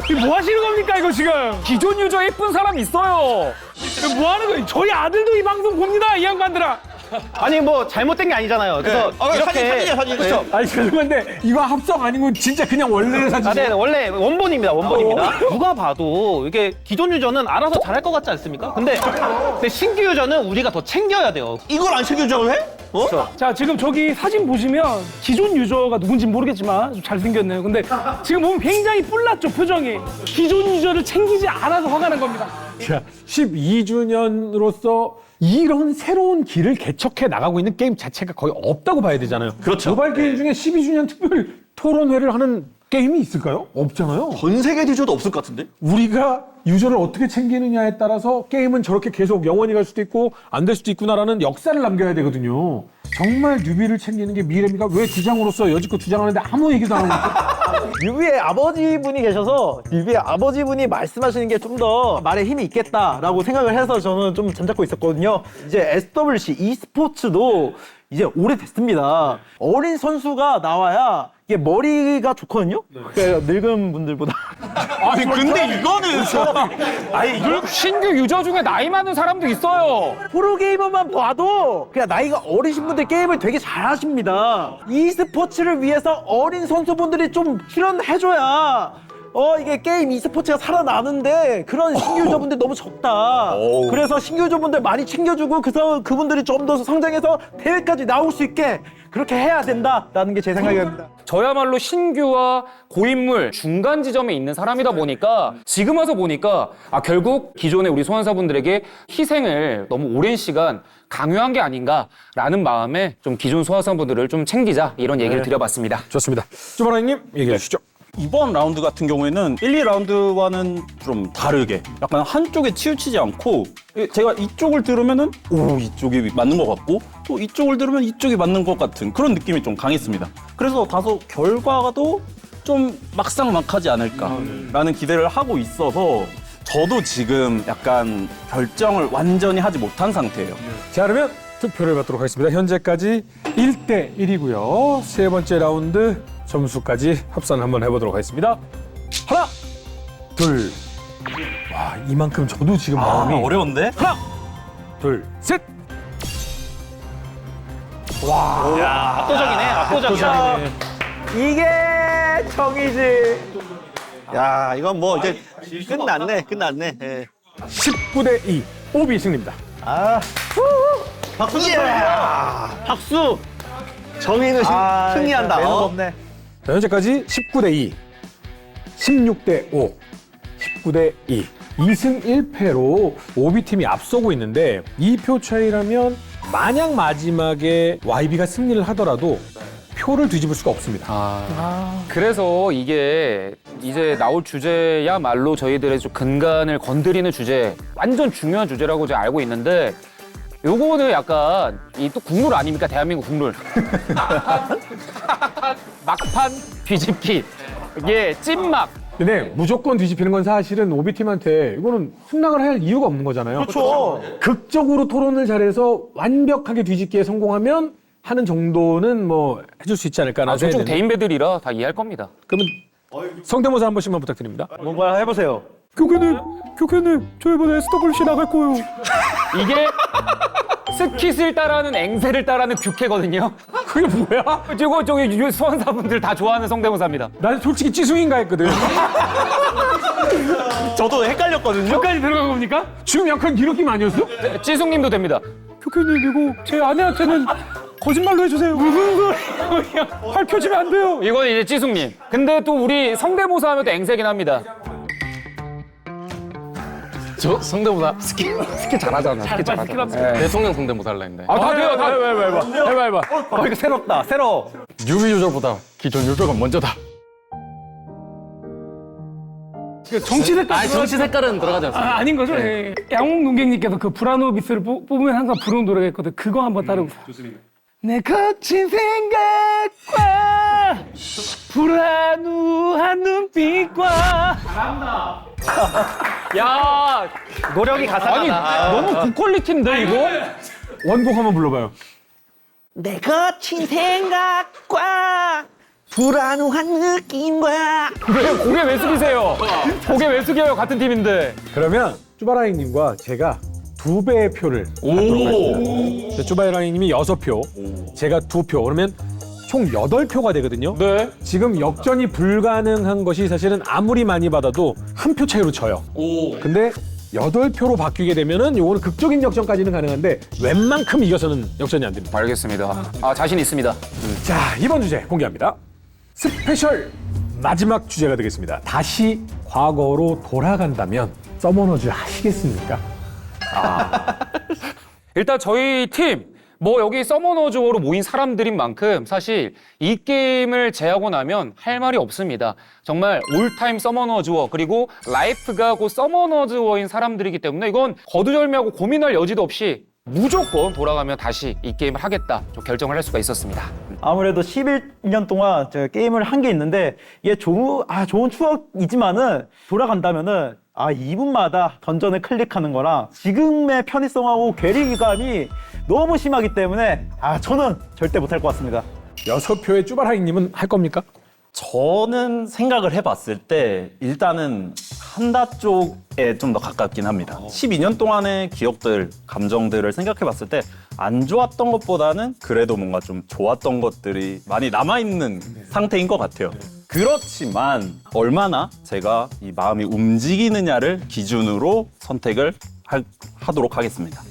이거 뭐 하시는 겁니까 이거 지금? 기존 유저 예쁜 사람 있어요. 이거 뭐 하는 거예요? 저희 아들도 이 방송 봅니다 이 양반들아. 아니 뭐 잘못된 게 아니잖아요. 그래서 이렇게 사진이야. 그렇죠. 아니 죄송한데 이거 합성 아니고 진짜 그냥 원래 사진. 네, 원래 원본입니다. 원본입니다. 누가 봐도 이게 기존 유저는 알아서 잘할 것 같지 않습니까? 근데 신규 유저는 우리가 더 챙겨야 돼요. 이걸 안 챙겨줘 왜? 자, 지금 저기 사진 보시면 기존 유저가 누군지 모르겠지만 좀 잘생겼네요. 근데 지금 보면 굉장히 뿔났죠, 표정이. 기존 유저를 챙기지 않아서 화가 난 겁니다. 자, 12주년으로서 이런 새로운 길을 개척해 나가고 있는 게임 자체가 거의 없다고 봐야 되잖아요. 그렇죠. 모바일 게임 중에 12주년 특별 토론회를 하는 게임이 있을까요? 없잖아요. 전 세계 뒤져도 없을 것 같은데? 우리가 유저를 어떻게 챙기느냐에 따라서 게임은 저렇게 계속 영원히 갈 수도 있고 안 될 수도 있구나라는 역사를 남겨야 되거든요. 정말 뉴비를 챙기는 게 미래입니까? 왜 주장으로서 여지껏 주장하는데 아무 얘기도 안 하고 있죠? 뉴비의 아버지분이 계셔서 뉴비의 아버지분이 말씀하시는 게 좀 더 말에 힘이 있겠다라고 생각을 해서 저는 좀 잠잡고 있었거든요. 이제 SWC e스포츠도 이제 오래됐습니다. 어린 선수가 나와야 이게 머리가 좋거든요. 그러니까 늙은 분들보다. 아니, 근데 이거는. 신규 유저 중에 나이 많은 사람도 있어요. 프로게이머만 봐도 그냥 나이가 어리신 분들 게임을 되게 잘하십니다. e스포츠를 위해서 어린 선수분들이 좀 출연해줘야 이게 게임 e스포츠가 살아나는데 그런 신규 유저분들 너무 적다. 그래서 신규 유저분들 많이 챙겨주고 그래서 그분들이 좀 더 성장해서 대회까지 나올 수 있게 그렇게 해야 된다라는 게 제 생각입니다. 저야말로 신규와 고인물 중간 지점에 있는 사람이다 보니까 지금 와서 보니까 결국 기존의 우리 소환사분들에게 희생을 너무 오랜 시간 강요한 게 아닌가라는 마음에 좀 기존 소환사분들을 좀 챙기자 이런 얘기를 드려봤습니다. 좋습니다. 주바라님 얘기해 주시죠. 이번 라운드 같은 경우에는 1, 2라운드와는 좀 다르게 약간 한쪽에 치우치지 않고 제가 이쪽을 들으면은 이쪽이 맞는 것 같고 또 이쪽을 들으면 이쪽이 맞는 것 같은 그런 느낌이 좀 강했습니다. 그래서 다소 결과도 좀 막상막하지 않을까라는 기대를 하고 있어서 저도 지금 약간 결정을 완전히 하지 못한 상태예요. 자, 그러면 투표를 받도록 하겠습니다. 현재까지 1대 1이고요. 세 번째 라운드 점수까지 합산 한번 해보도록 하겠습니다. 하나, 둘. 와, 이만큼 저도 지금 마음이 어려운데? 하나, 둘, 셋. 압도적이네, 압도적이야. 이게 정이지. 야, 이건 뭐 이제 끝났네. 예. 19대 2. 오비 승리입니다. 박수! 박수! 정의는 승리한다. 매너가 없네. 자, 현재까지 19대 2, 16대 5, 19대 2. 2승 1패로 오비팀이 앞서고 있는데 2표 차이라면 만약 마지막에 YB가 승리를 하더라도 표를 뒤집을 수가 없습니다. 그래서 이게 이제 나올 주제야말로 저희들의 좀 근간을 건드리는 주제, 완전 중요한 주제라고 제가 알고 있는데 요거는 약간 이 또 국룰 아닙니까? 대한민국 국룰. 막판 뒤집기. 이게 찐막. 근데 무조건 뒤집히는 건 사실은 오비팀한테 이거는 승낙을 할 이유가 없는 거잖아요. 그렇죠. 극적으로 토론을 잘해서 완벽하게 뒤집기에 성공하면 하는 정도는 뭐 해줄 수 있지 않을까. 저쪽 대인배들이라 다 이해할 겁니다. 그러면 성대모사 한 번씩만 부탁드립니다. 뭔가 해보세요. 교수님, 저 이번에 SWC 나갈 거예요. 이게 스킷을 따라하는 앵세를 따라하는 뷰캐거든요. 그게 뭐야? 저기 소환사분들 다 좋아하는 성대모사입니다. 난 솔직히 찌숭인가 했거든. 저도 헷갈렸거든요. 여기까지 들어간 겁니까? 지금 약간 이런 느낌 아니었어? 찌숭님도 됩니다. 교수님, 이거 제 아내한테는 거짓말로 해주세요. 무슨 소리야? 밝혀지면 안 돼요. 이건 이제 찌숭님. 근데 또 우리 성대모사 하면 또 앵세긴 합니다. 저 성대모사 스킬 잘하잖아. 스킬 잘하잖아. 대통령 성대모사 할라 했는데. 다 돼요. 다 해봐. 이거 새롭다. 새로워. 뉴비 유저보다 기존 유저가 먼저다. 정치 색깔. 정치 색깔은 들어가지 않습니다. 아닌 거죠? 예. 양홍 농객님께서 그 브라노비스를 뽑으면 항상 부르는 노래가 있거든. 그거 한번 따라해보세요. 내 거친 생각과 불안한 눈빛과. 야, 노력이 가사가. 아니 너무 고퀄리티인데 이거? 원곡 한번 불러봐요. 내 거친 생각과 불안한 느낌과. 고개 왜 숙이세요? 고개 왜 숙여요? 같은 팀인데. 그러면 쭈바라이님과 제가 2배의 표를 갖도록 하겠습니다. 쭈바라이님이 6표, 제가 2표. 그러면 총 8표가 되거든요. 네. 지금 역전이 불가능한 것이 사실은 아무리 많이 받아도 한 표 차이로 져요. 근데 8표로 바뀌게 되면은 요거는 극적인 역전까지는 가능한데 웬만큼 이겨서는 역전이 안 됩니다. 알겠습니다. 아, 자신 있습니다. 자, 이번 주제 공개합니다. 스페셜 마지막 주제가 되겠습니다. 다시 과거로 돌아간다면 서머너즈 하시겠습니까? 일단 저희 팀, 뭐 여기 서머너즈워로 모인 사람들인 만큼 사실 이 게임을 제하고 나면 할 말이 없습니다. 정말 올타임 서머너즈워 그리고 라이프가 곧 서머너즈워인 사람들이기 때문에 이건 거두절미하고 고민할 여지도 없이 무조건 돌아가면 다시 이 게임을 하겠다 좀 결정을 할 수가 있었습니다. 아무래도 11년 동안 제가 게임을 한 게 있는데 이게 좋은 추억이지만은 돌아간다면은 2분마다 던전을 클릭하는 거랑 지금의 편의성하고 괴리감이 너무 심하기 때문에 저는 절대 못할 것 같습니다. 6표의 쭈바라이님은 할 겁니까? 저는 생각을 해봤을 때 일단은 한다 쪽에 좀 더 가깝긴 합니다. 12년 동안의 기억들, 감정들을 생각해봤을 때 안 좋았던 것보다는 그래도 뭔가 좀 좋았던 것들이 많이 남아있는 상태인 것 같아요. 그렇지만 얼마나 제가 이 마음이 움직이느냐를 기준으로 선택을 하도록 하겠습니다.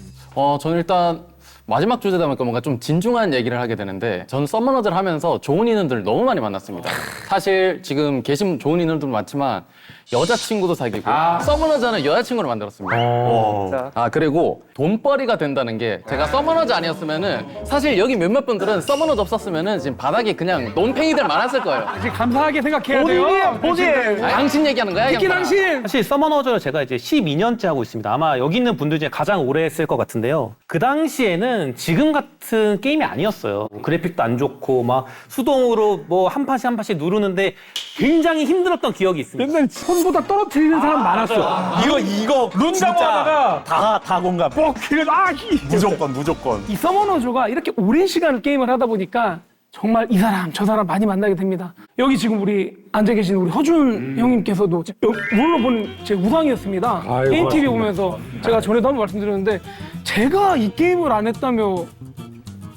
저는 일단 마지막 주제다 보니까 뭔가 좀 진중한 얘기를 하게 되는데 저는 서머너즈를 하면서 좋은 인원들을 너무 많이 만났습니다. 사실 지금 계신 좋은 인원들도 많지만 여자친구도 사귀고 서머너즈는 여자친구를 만들었습니다. 그리고 돈벌이가 된다는 게 제가 서머너즈 아니었으면은 사실 여기 몇몇 분들은 서머너즈 없었으면은 지금 바닥에 그냥 논팽이들 많았을 거예요. 이제 감사하게 생각해야 돼요. 당신 얘기하는 거야? 특히 양반아? 당신. 사실 서머너즈를 제가 이제 12년째 하고 있습니다. 아마 여기 있는 분들 중에 가장 오래 했을 것 같은데요. 그 당시에는 지금 같은 게임이 아니었어요. 그래픽도 안 좋고 막 수동으로 뭐 한 판씩 한 판씩 누르는데 굉장히 힘들었던 기억이 있습니다. 맨날 손보다 떨어뜨리는 사람 많았어. 이거 룬다고 하다가 다 공감. 무조건. 이 서머너즈가 이렇게 오랜 시간을 게임을 하다 보니까 정말 이 사람 저 사람 많이 만나게 됩니다. 여기 지금 우리 앉아 계신 우리 허준 형님께서도 롤러 보는 제 우상이었습니다. 아이고, 게임 TV 맞습니다. 보면서 제가 전에도 한번 말씀드렸는데 제가 이 게임을 안 했다며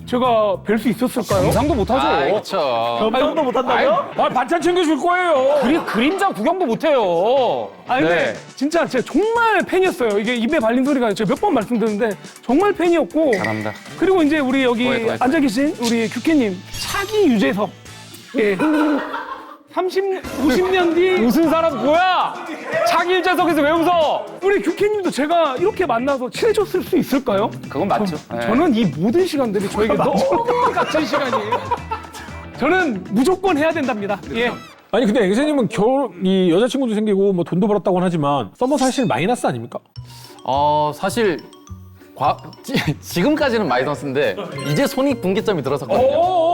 제가 뵐 수 있었을까요? 상상도 못하죠. 그쵸. 점점도 못한다고요? 반찬 챙겨줄 거예요. 그림자 구경도 못해요. 근데 진짜 제가 정말 팬이었어요. 이게 입에 발린 소리가 제가 몇 번 말씀드렸는데 정말 팬이었고. 잘한다. 그리고 이제 우리 여기 더해. 앉아 계신 우리 규캐님 차기 유재석. 예. 50년 뒤 무슨 사람 뭐야? 차기일재석에서 왜 웃어? 우리 규캐님도 제가 이렇게 만나서 친해졌을 수 있을까요? 그건 맞죠. 네. 저는 이 모든 시간들이 저에게 너무 값진 시간이에요. 저는 무조건 해야 된답니다. 예. 아니 근데 앵세님은 이 여자친구도 생기고 뭐 돈도 벌었다고는 하지만 서머 사실 마이너스 아닙니까? 사실 지금까지는 마이너스인데 이제 손익분기점이 들어섰거든요.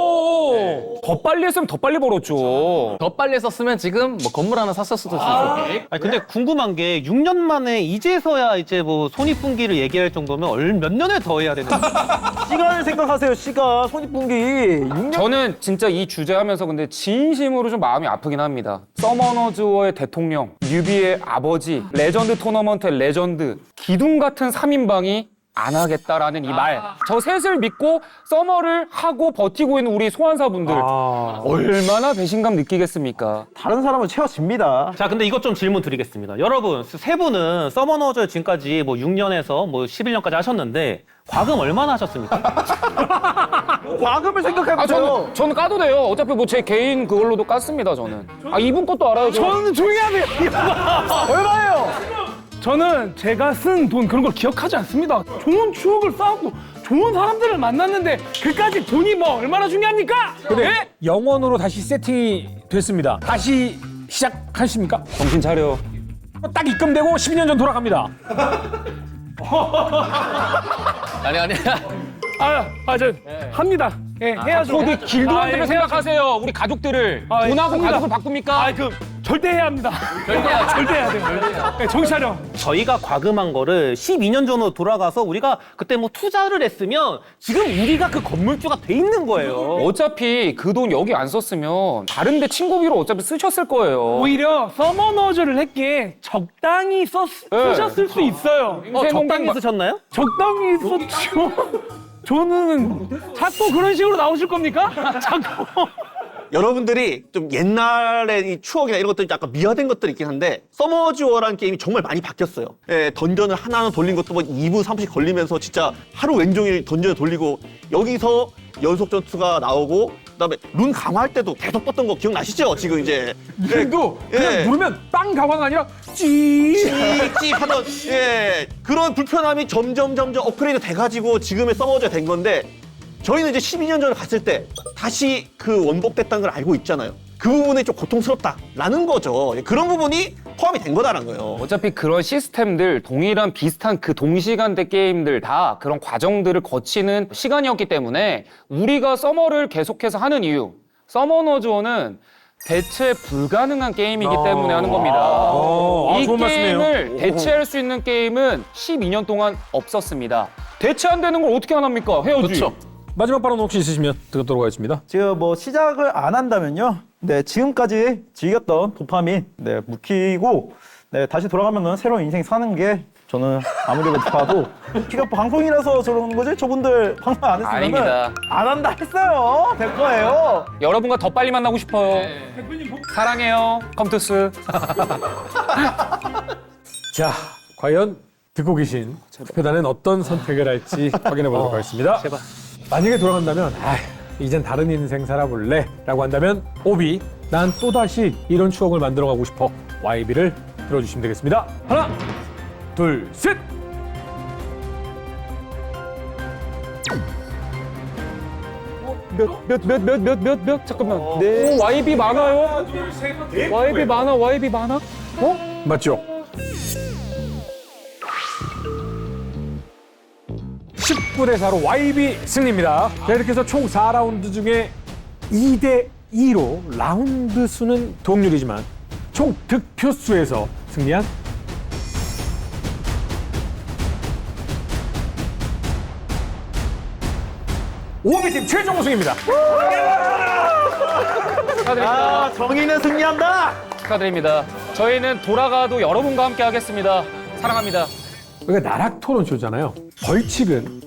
더 빨리 했으면 더 빨리 벌었죠. 더 빨리 했었으면 지금 뭐 건물 하나 샀을 수도 있었고. 아니 근데 궁금한 게 6년 만에 이제서야 이제 뭐 손익분기를 얘기할 정도면 몇 년을 더 해야 되는 거예요? 시간을 생각하세요. 시간, 손익분기. 6년. 저는 진짜 이 주제 하면서 근데 진심으로 좀 마음이 아프긴 합니다. 서머너즈워의 대통령, 뉴비의 아버지, 레전드 토너먼트의 레전드, 기둥 같은 3인방이 안 하겠다라는 이 말. 저 셋을 믿고 서머를 하고 버티고 있는 우리 소환사분들. 얼마나 배신감 느끼겠습니까? 다른 사람은 채워집니다. 자, 근데 이것 좀 질문 드리겠습니다. 여러분, 세 분은 서머너즈 지금까지 뭐 6년에서 뭐 11년까지 하셨는데 과금 얼마나 하셨습니까? 과금을 생각해보세요. 저는 까도 돼요. 어차피 뭐 제 개인 그걸로도 깠습니다, 저는. 이분 것도 알아요. 저는 조용히 하세요. 얼마예요? 저는 제가 쓴 돈 그런 걸 기억하지 않습니다. 좋은 추억을 쌓았고 좋은 사람들을 만났는데 그까지 돈이 뭐 얼마나 중요합니까? 근데 예? 영원으로 다시 세팅이 됐습니다. 다시 시작하십니까? 정신 차려. 딱 입금되고 12년 전 돌아갑니다. 아니. 저 합니다. 예, 해야죠. 코드 길드원들을 예, 생각하세요. 우리 가족들을. 예, 돈하고 합니다. 가족을 바꿉니까? 절대 해야 합니다. 절대 해야 돼요. 예, 정신 차려. 저희가 과금한 거를 12년 전으로 돌아가서 우리가 그때 뭐 투자를 했으면 지금 우리가 그 건물주가 돼 있는 거예요. 어차피 그 돈 여기 안 썼으면 다른 데 친구비로 어차피 쓰셨을 거예요. 오히려 서머너즈를 했기에 적당히 쓰셨을 수 있어요. 적당히 쓰셨나요? 적당히 썼죠. 저는 자꾸 그런 식으로 나오실 겁니까? 자꾸. 여러분들이 좀 옛날의 이 추억이나 이런 것들이 약간 미화된 것들이 있긴 한데 서머즈워라는 게임이 정말 많이 바뀌었어요. 예, 던전을 하나하나 돌린 것도 뭐 2분, 3분씩 걸리면서 진짜 하루 왼종일 던전을 돌리고 여기서 연속 전투가 나오고 그다음에 룬 강화할 때도 계속 떴던 거 기억나시죠? 지금 이제 룬도 그냥 예. 누르면 빵 강화가 아니라 찌. 찌찌 하던 예 그런 불편함이 점점 업그레이드 돼가지고 지금의 서머즈가 된 건데 저희는 이제 12년 전에 갔을 때 다시 그 원복됐다는 걸 알고 있잖아요. 그 부분이 좀 고통스럽다라는 거죠. 그런 부분이 포함이 된 거다라는 거예요. 어차피 그런 시스템들, 동일한 비슷한 그 동시간대 게임들 다 그런 과정들을 거치는 시간이었기 때문에 우리가 서머를 계속해서 하는 이유, 서머너즈원은 대체 불가능한 게임이기 때문에 하는 겁니다. 이 좋은 말씀이에요. 게임을 대체할 수 있는 게임은 12년 동안 없었습니다. 대체 안 되는 걸 어떻게 안 합니까? 헤어지. 그렇죠. 마지막 발언 혹시 있으시면 듣도록 하겠습니다. 지금 뭐 시작을 안 한다면요. 네, 지금까지 즐겼던 도파민 네, 묵히고 네, 다시 돌아가면은 새로운 인생 사는 게 저는 아무리 봐도 피가 방송이라서 저러는 거지 저분들 방송 안 했으면 아닙니다. 안 한다 했어요. 될 거예요. 여러분과 더 빨리 만나고 싶어요. 사랑해요, 컴투스. 자, 과연 듣고 계신 투표단은 어떤 선택을 할지 확인해 보도록 하겠습니다. 제발. 만약에 돌아간다면 이젠 다른 인생 살아볼래 라고 한다면 오비 난 또다시 이런 추억을 만들어가고 싶어 YB를 들어주시면 되겠습니다. 하나 둘 셋. 몇 잠깐만. 오, YB 많아요? YB 많아, YB 많아? 맞죠? 19대 4로 YB 승리입니다. 자, 이렇게 해서 총 4라운드 중에 2대 2로 라운드 수는 동률이지만 총 득표 수에서 승리한 오비팀 최종 우승입니다. 축하드립니다. 아, 정의는 승리한다. 축하드립니다. 저희는 돌아가도 여러분과 함께 하겠습니다. 사랑합니다. 그러니까 나락 토론쇼잖아요. 벌칙은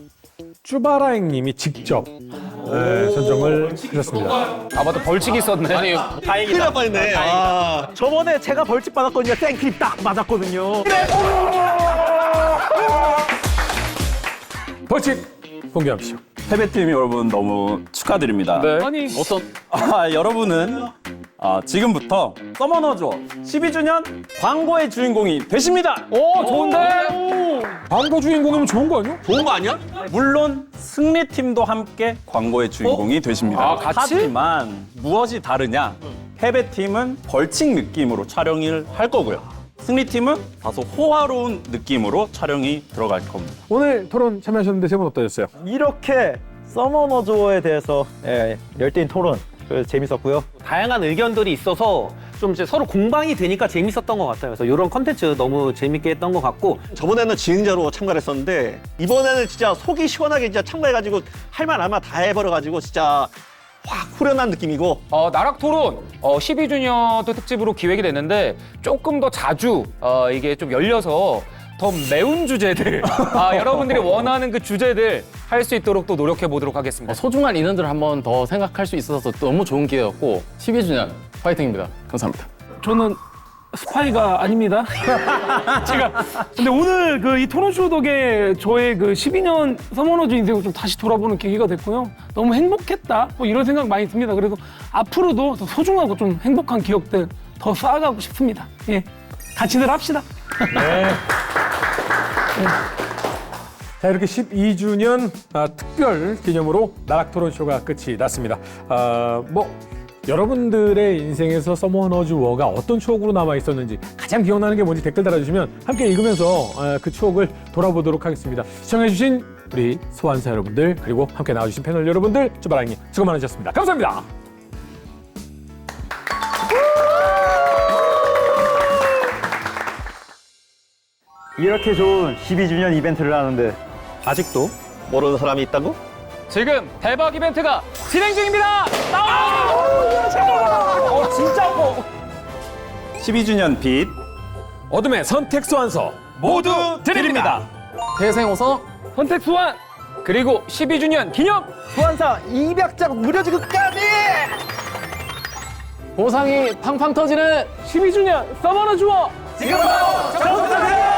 쭈바라행님이 직접 선정을 하셨습니다. 아, 맞다. 벌칙이 있었네. 아니, 큰일 날 뻔했네. 아. 저번에 제가 벌칙 받았거든요. 땡클립 딱 맞았거든요. 벌칙 공개합시다. 패배팀 여러분 너무 축하드립니다. 네. 아니 어떤 여러분은 지금부터 서머너즈워 12주년 광고의 주인공이 되십니다. 오, 좋은데? 광고 주인공이면 좋은 거 아니야? 좋은 거 아니야? 물론 승리팀도 함께 광고의 주인공이 되십니다. 아, 같이? 하지만 무엇이 다르냐? 패배팀은 벌칙 느낌으로 촬영을 할 거고요. 승리팀은 다소 호화로운 느낌으로 촬영이 들어갈 겁니다. 오늘 토론 참여하셨는데 세 분 어떠셨어요? 이렇게 서머너즈워에 대해서 열띤 토론 재밌었고요. 다양한 의견들이 있어서 좀 이제 서로 공방이 되니까 재밌었던 것 같아요. 그래서 이런 컨텐츠 너무 재밌게 했던 것 같고 저번에는 진행자로 참가를 했었는데 이번에는 진짜 속이 시원하게 진짜 참가해가지고 할 말 아마 다 해버려가지고 진짜 확 후련한 느낌이고 나락 토론 12주년 특집으로 기획이 됐는데 조금 더 자주 이게 좀 열려서 더 매운 주제들, 여러분들이 원하는 그 주제들 할 수 있도록 또 노력해 보도록 하겠습니다. 소중한 인연들을 한 번 더 생각할 수 있어서 너무 좋은 기회였고 12주년 파이팅입니다. 감사합니다. 저는 스파이가 아닙니다. 근데 오늘 그 이 토론쇼 덕에 저의 그 12년 서머너즈 인생을 좀 다시 돌아보는 계기가 됐고요. 너무 행복했다. 뭐 이런 생각 많이 듭니다. 그래서 앞으로도 더 소중하고 좀 행복한 기억들 더 쌓아가고 싶습니다. 예. 같이들 합시다. 자, 이렇게 12주년 특별 기념으로 나락 토론쇼가 끝이 났습니다. 여러분들의 인생에서 서머너즈 워가 어떤 추억으로 남아 있었는지 가장 기억나는 게 뭔지 댓글 달아주시면 함께 읽으면서 그 추억을 돌아보도록 하겠습니다. 시청해주신 우리 소환사 여러분들 그리고 함께 나와주신 패널 여러분들 쭈바랑님 수고 많으셨습니다. 감사합니다. 이렇게 좋은 12주년 이벤트를 하는데 아직도 모르는 사람이 있다고? 지금 대박 이벤트가 진행 중입니다. 진짜 뭐 12주년 빛 어둠의 선택 소환서 모두 드립니다. 대생호서 선택 소환 그리고 12주년 기념 소환사 200장 무료 지급까지 보상이 팡팡 터지는 12주년 서머너 주어 지금 바로 접속하세요!